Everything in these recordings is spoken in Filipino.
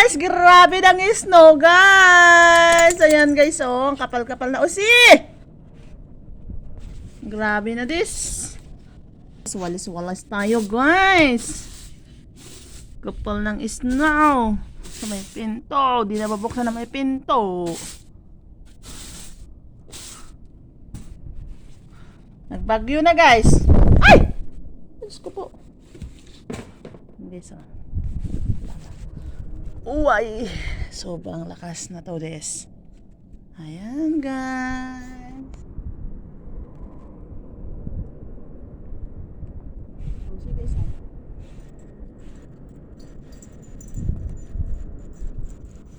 guys, grabe ng snow guys. Ayan guys, oh, ang kapal-kapal na usi. Grabe na this. Walis-walis tayo guys. Kapal ng snow. Sa may pinto, di na babuksan na may pinto. Nagbagyo na guys. Ay! Diyos ko po. Hindi so. Uy, sobrang lakas na to des. Ayan guys.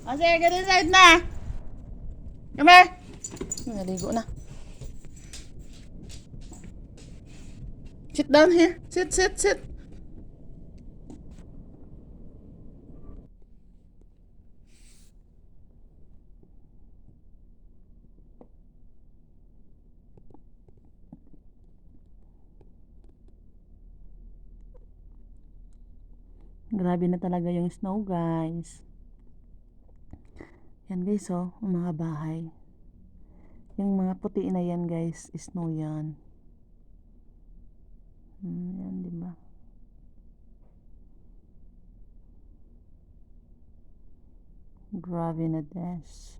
Kasi ganun side na. Come here. Naligo na. Sit down here. Sit. Grabe na talaga yung snow guys. Yan guys oh, ang mga bahay. Yung mga puti na yan guys, snow yan. Yan diba? Grabe na des.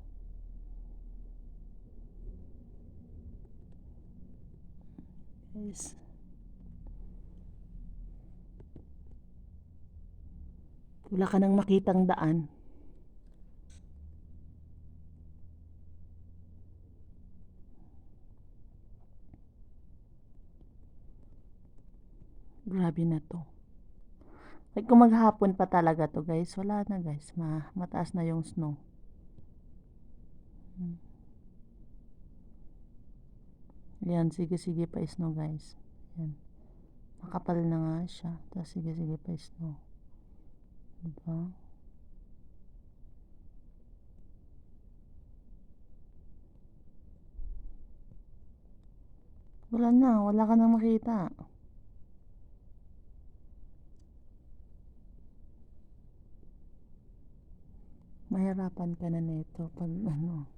Guys. Wala ka nang makitang daan. Grabe na to. Like kung maghapon pa talaga to guys, wala na guys. Mataas na yung snow. Yan, sige pa snow guys. Yan. Makapal na nga siya. Tapos sige pa snow. Diba? Wala ka nang makita. Mahirapan ka na nito pag ano.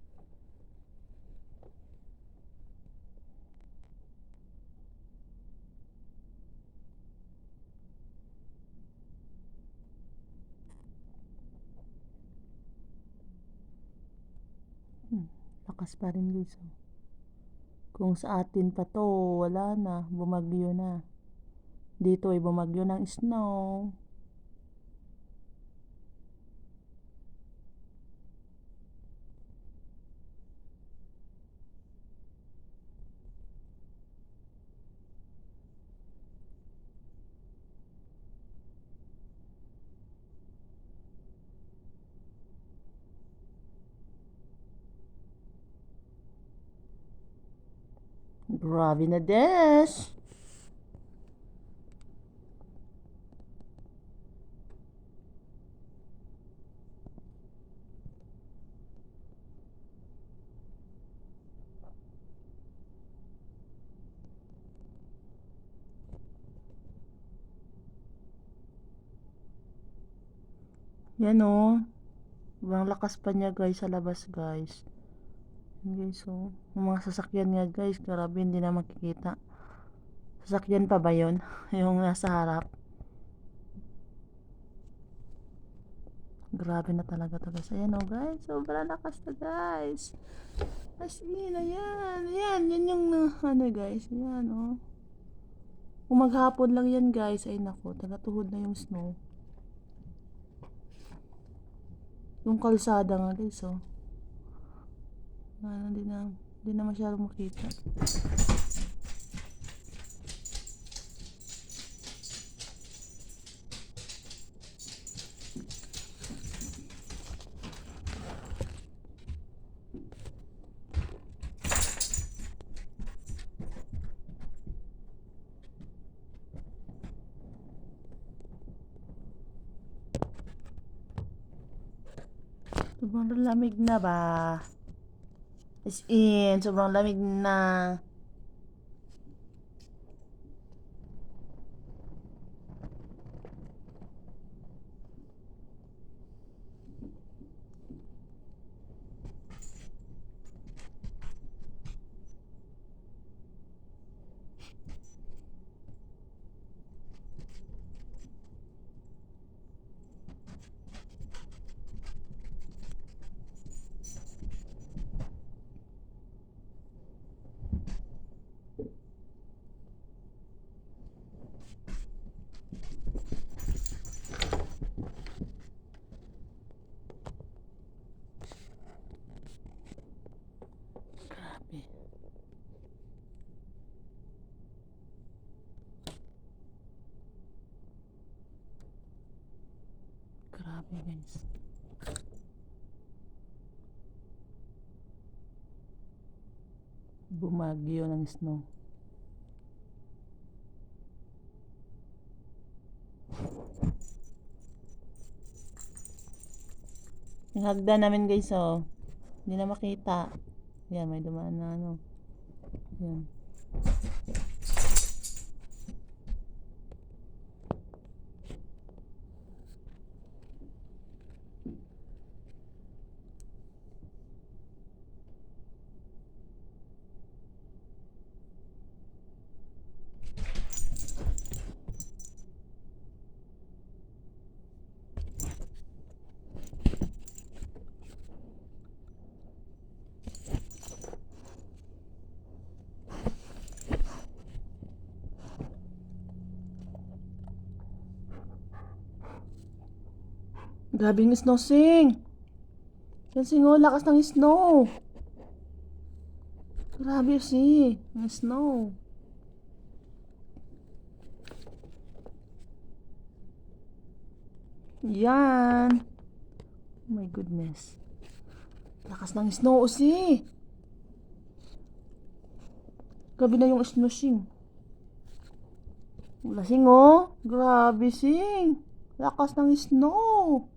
Lakas pa rin guys. Kung sa atin pa to, wala na, bumagyo na. Dito ay bumagyo ng snow. Grabe na des. Yan o. Sobrang lakas pa niya guys sa labas guys. Yan guys o. Yung mga sasakyan nga guys, grabe hindi na makikita. Sasakyan pa ba yun? Yung nasa harap. Grabe na talaga to guys. Ayan o guys. Sobrang lakas na guys. As in, ayan. Ayan. Yan yung ano guys. Ayan o. Kung maghapon lang yan guys. Ay nako. Tagatuhod na yung snow. Yung kalsada nga guys oh. Hindi na masyadong makita. Sobrang lamig na ba? As in, sobrang lamig na. Grabe guys. Bumagyo ng snow. Yung hagdan namin guys, oh. Hindi na makita. Yan, may dumaan na ano. Yan. Grabe yung snow, Sing. Yan, Sing, oh, lakas ng snow. Grabe, Sing. Ang snow. Yan. Oh my goodness. Lakas ng snow, Sing. Grabe na yung snow, Sing. Wala, Sing, oh. Grabe, Sing. Lakas ng snow.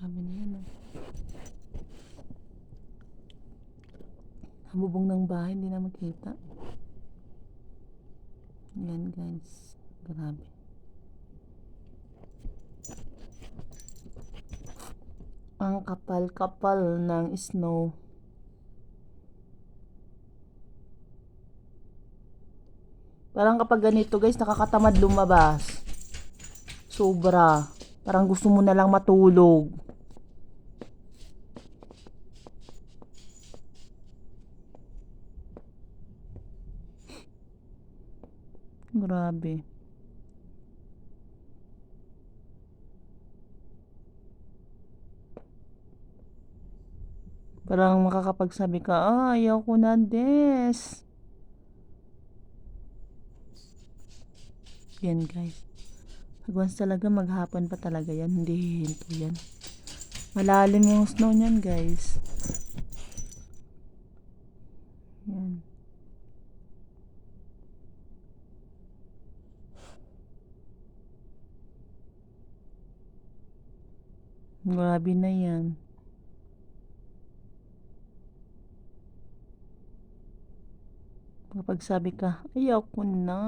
Grabe na yan, oh. Ang bubong ng bahay, hindi na makita. Yan, guys. Grabe. Ang kapal-kapal ng snow. Parang kapag ganito guys, nakakatamad lumabas. Sobra. Parang gusto mo na lang matulog. Grabe. Parang makakapagsabi ka, ayaw ko na des. Yan guys. Once talaga maghapon pa talaga yan. Hindi hinto yan. Malalim yung snow niyan guys. Yan. Grabe na yan. Kapag sabi ka, ayaw ko na.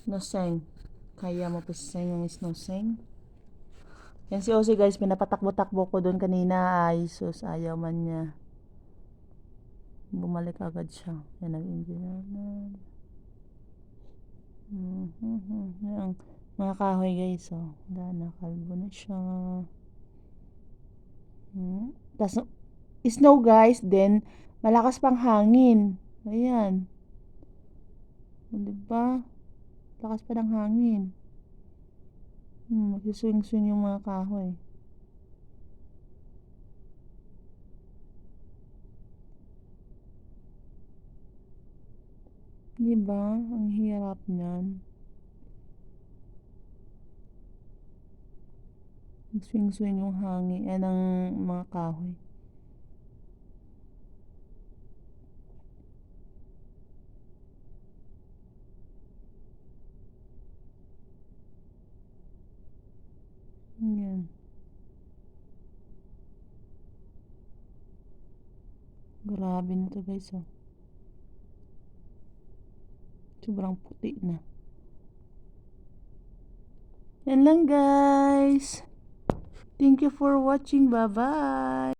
Snoseng. Kaya mo pa sing yung snoseng? Yan si Ozzy guys, pinapatakbo-takbo ko doon kanina. Ay, sus, ayaw man niya. Bumalik agad siya. Yan, nag-enjoy na. Yan, mga kahoy guys, oh. Wala na, kalbo na siya. Tapos, snow guys, then, malakas pang hangin. Ayan. Diba? Lakas pa ng hangin. Magsiswing-swing yung mga kahoy. Diba? Ang hirap niyan. Swing-swing yung hangin. Ng mga kahoy. Yan. Grabe na to guys, oh. Sobrang puti na. Yan lang guys. Thank you for watching. Bye-bye.